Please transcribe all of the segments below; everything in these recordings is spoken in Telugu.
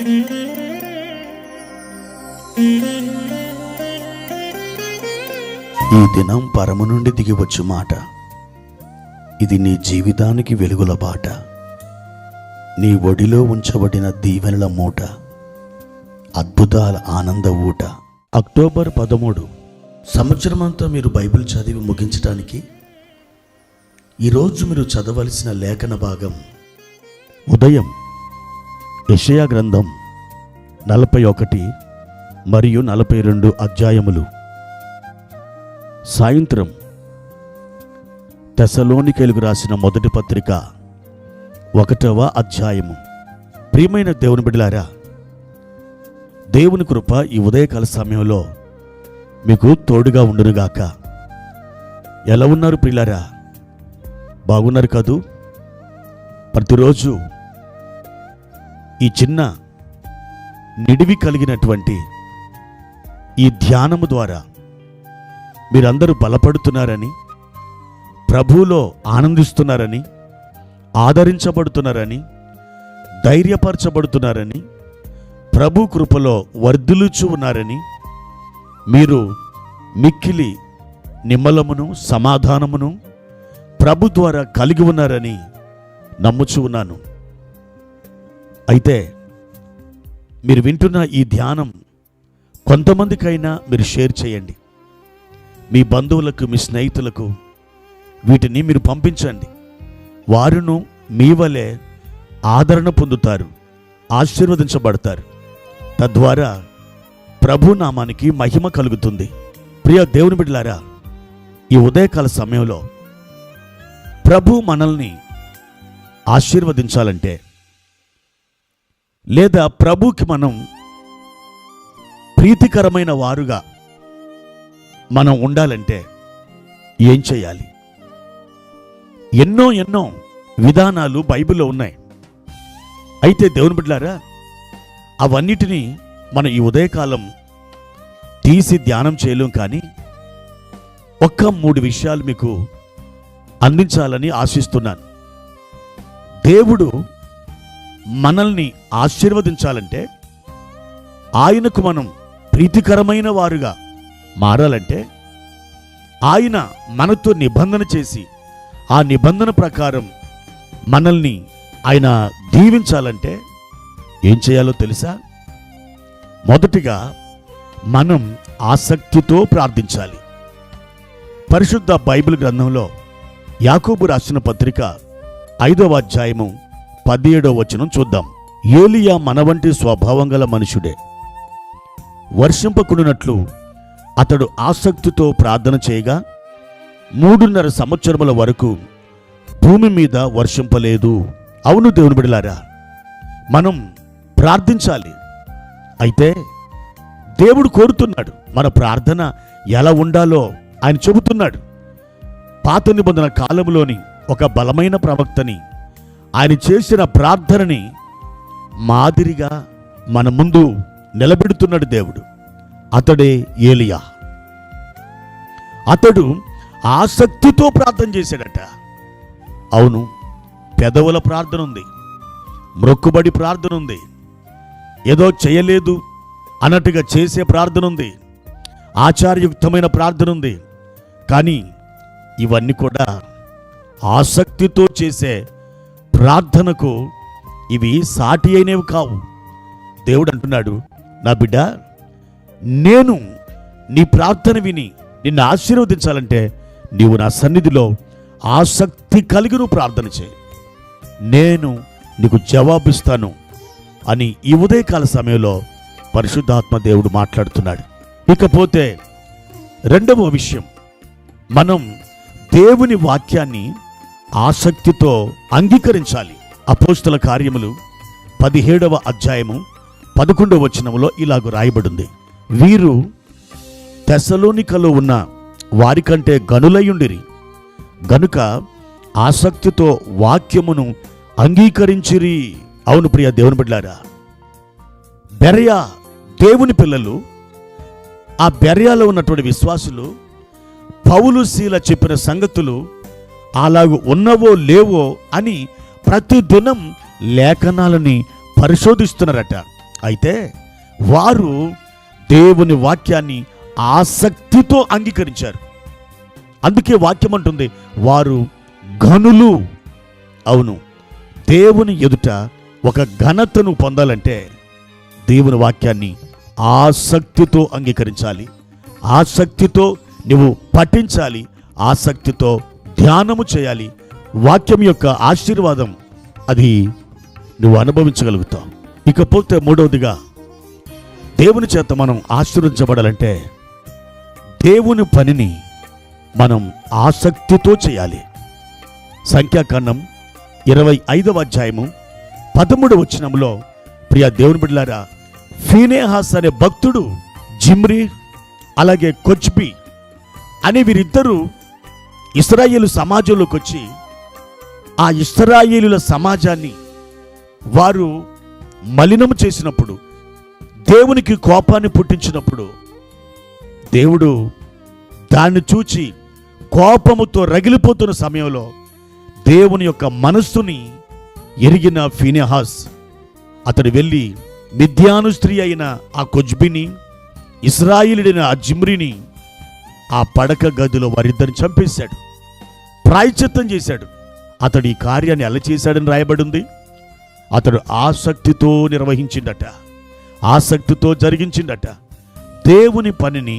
ఈ దినం పరము నుండి దిగివచ్చు మాట, ఇది నీ జీవితానికి వెలుగుల బాట, నీ ఒడిలో ఉంచబడిన దీవెనల మూట, అద్భుతాల ఆనంద ఊట. అక్టోబర్ 13. సంవత్సరమంతా మీరు బైబిల్ చదివి ముగించడానికి ఈరోజు మీరు చదవలసిన లేఖన భాగం ఉదయం యెషయా గ్రంథం 41 మరియు 42 అధ్యాయములు, సాయంత్రం తెస్సలోనికైలకు రాసిన మొదటి పత్రిక 1వ అధ్యాయము. ప్రియమైన దేవుని బిడ్డలారా, దేవుని కృప ఈ ఉదయకాల సమయంలో మీకు తోడుగా ఉండునుగాక. ఎలా ఉన్నారు ప్రియులారా? బాగున్నారు కదూ? ప్రతిరోజు ఈ చిన్న నిడివి కలిగినటువంటి ఈ ధ్యానము ద్వారా మీరందరూ బలపడుతున్నారని, ప్రభువులో ఆనందిస్తున్నారని, ఆదరించబడుతున్నారని, ధైర్యపరచబడుతున్నారని, ప్రభు కృపలో వర్ధిల్లుచు ఉన్నారని, మీరు మిక్కిలి నిమ్మలమును సమాధానమును ప్రభు ద్వారా కలిగి ఉన్నారని నమ్ముచు ఉన్నాను. అయితే మీరు వింటున్న ఈ ధ్యానం కొంతమందికైనా మీరు షేర్ చేయండి. మీ బంధువులకు, మీ స్నేహితులకు వీటిని మీరు పంపించండి. వారును మీ వలె ఆదరణ పొందుతారు, ఆశీర్వదించబడతారు. తద్వారా ప్రభు నామానికి మహిమ కలుగుతుంది. ప్రియ దేవుని బిడ్డలారా, ఈ ఉదయకాల సమయంలో ప్రభు మనల్ని ఆశీర్వదించాలంటే, లేదా ప్రభుకి మనం ప్రీతికరమైన వారుగా మనం ఉండాలంటే ఏం చేయాలి? ఎన్నో విధానాలు బైబిల్లో ఉన్నాయి. అయితే దేవుని బిడ్డలారా, అవన్నిటినీ మనం ఈ ఉదయకాలం తీసి ధ్యానం చేయలేం. కానీ ఒక్క 3 విషయాలు మీకు అందించాలని ఆశిస్తున్నాను. దేవుడు మనల్ని ఆశీర్వదించాలంటే, ఆయనకు మనం ప్రీతికరమైన వారుగా మారాలంటే, ఆయన మనతో నిబంధన చేసి ఆ నిబంధన ప్రకారం మనల్ని ఆయన దీవించాలంటే ఏం చేయాలో తెలుసా? మొదటిగా మనం ఆసక్తితో ప్రార్థించాలి. పరిశుద్ధ బైబిల్ గ్రంథంలో యాకోబు రాసిన పత్రిక 5వ అధ్యాయము 17వ వచనం చూద్దాం. ఏలియా మన వంటి స్వభావం గల మనుషుడే. వర్షింపకున్నట్లు అతడు ఆసక్తితో ప్రార్థన చేయగా 3.5 సంవత్సరముల వరకు భూమి మీద వర్షింపలేదు. అవును దేవుని బిడ్డలారా, మనం ప్రార్థించాలి. అయితే దేవుడు కోరుతున్నాడు, మన ప్రార్థన ఎలా ఉండాలో ఆయన చెబుతున్నాడు. పాత నిబంధన కాలంలోని ఒక బలమైన ప్రవక్తని, ఆయన చేసిన ప్రార్థనని మాదిరిగా మన ముందు నిలబెడుతున్నాడు దేవుడు. అతడే ఏలియా. అతడు ఆసక్తితో ప్రార్థన చేశాడట. అవును, పెదవుల ప్రార్థన ఉంది, మ్రొక్కుబడి ప్రార్థన ఉంది, ఏదో చేయలేదు అన్నట్టుగా చేసే ప్రార్థన ఉంది, ఆచారయుక్తమైన ప్రార్థన ఉంది. కానీ ఇవన్నీ కూడా ఆసక్తితో చేసే ప్రార్థనకు ఇవి సాటి అయినవి కావు. దేవుడు అంటున్నాడు, నా బిడ్డ, నేను నీ ప్రార్థన విని నిన్ను ఆశీర్వదించాలంటే నీవు నా సన్నిధిలో ఆసక్తి కలిగి నువ్వు ప్రార్థన చేయి, నేను నీకు జవాబిస్తాను అని ఈ ఉదయకాల సమయంలో పరిశుద్ధాత్మ దేవుడు మాట్లాడుతున్నాడు. ఇకపోతే రెండవ విషయం, మనం దేవుని వాక్యాన్ని ఆసక్తితో అంగీకరించాలి. అపోస్తల కార్యములు 17వ అధ్యాయము 11వ వచనములో ఇలాగ రాయబడింది. వీరు తెస్సలోనికలో ఉన్న వారికంటే గనులయుండిరి గనుక ఆసక్తితో వాక్యమును అంగీకరించిరి. అవును ప్రియ దేవుని బిడ్డలారా, బెరయా దేవుని పిల్లలు, ఆ బెరయాలో ఉన్నటువంటి విశ్వాసులు పౌలు శీల చెప్పిన సంగతులు అలాగూ ఉన్నవో లేవో అని ప్రతి దినం లేఖనాలని పరిశోధిస్తున్నారట. అయితే వారు దేవుని వాక్యాన్ని ఆసక్తితో అంగీకరించారు. అందుకే వాక్యం అంటుంది, వారు ఘనులు. అవును, దేవుని ఎదుట ఒక ఘనతను పొందాలంటే దేవుని వాక్యాన్ని ఆసక్తితో అంగీకరించాలి, ఆసక్తితో నువ్వు పఠించాలి, ఆసక్తితో ధ్యానము చేయాలి. వాక్యం యొక్క ఆశీర్వాదం అది నువ్వు అనుభవించగలుగుతావు. ఇకపోతే మూడవదిగా, దేవుని చేత మనం ఆశీర్వదించబడాలంటే దేవుని పనిని మనం ఆసక్తితో చేయాలి. సంఖ్యాకాండం 25వ అధ్యాయము 13వ వచనంలో, ప్రియ దేవుని బిడ్డలారా, ఫీనేహాస్ అనే భక్తుడు, జిమ్రీ అలాగే కొచ్బి అనే వీరిద్దరూ ఇశ్రాయేలు సమాజంలోకి వచ్చి ఆ ఇశ్రాయేలుల సమాజాన్ని వారు మలినం చేసినప్పుడు, దేవునికి కోపాన్ని పుట్టించినప్పుడు, దేవుడు దాన్ని చూచి కోపముతో రగిలిపోతున్న సమయంలో దేవుని యొక్క మనస్సుని ఎరిగిన ఫీనెహాస్ అతడు వెళ్ళి మిద్యాను స్త్రీ అయిన ఆ కొజ్బిని, ఇశ్రాయేలుడైన ఆ జిమ్రీని ఆ పడక గదిలో వారిద్దరిని చంపేశాడు, ప్రాయశ్చిత్తం చేశాడు. అతడు ఈ కార్యాన్ని ఎలా చేశాడని రాయబడింది. అతడు ఆసక్తితో నిర్వహించిందట, ఆసక్తితో జరిగించిందట. దేవుని పనిని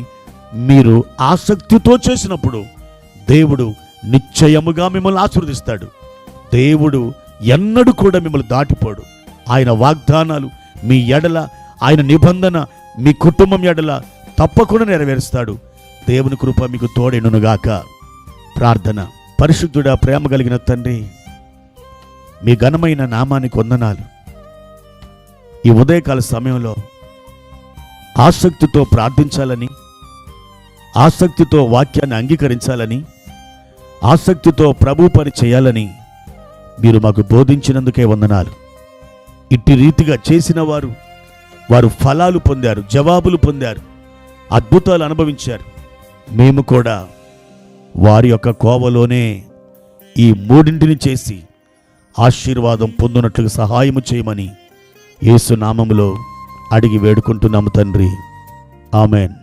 మీరు ఆసక్తితో చేసినప్పుడు దేవుడు నిశ్చయముగా మిమ్మల్ని ఆశీర్వదిస్తాడు. దేవుడు ఎన్నడూ కూడా మిమ్మల్ని దాటిపోడు. ఆయన వాగ్దానాలు మీ ఎడల, ఆయన నిబంధన మీ కుటుంబం ఎడల తప్పకుండా నెరవేరుస్తాడు. దేవుని కృప మీకు తోడెనుగాక. ప్రార్థన. పరిశుద్ధుడా, ప్రేమ కలిగిన తండ్రి, మీ ఘనమైన నామానికి వందనాలు. ఈ ఉదయకాల సమయంలో ఆసక్తితో ప్రార్థించాలని, ఆసక్తితో వాక్యాన్ని అంగీకరించాలని, ఆసక్తితో ప్రభు పని చేయాలని మీరు మాకు బోధించినందుకే వందనాలు. ఇట్టి రీతిగా చేసిన వారు ఫలాలు పొందారు, జవాబులు పొందారు, అద్భుతాలు అనుభవించారు. మేము కూడా వారి యొక్క కోవలోనే ఈ మూడింటిని చేసి ఆశీర్వాదం పొందునట్లుగా సహాయము చేయమని యేసు నామములో అడిగి వేడుకుంటున్నాము తండ్రి. ఆమెన్.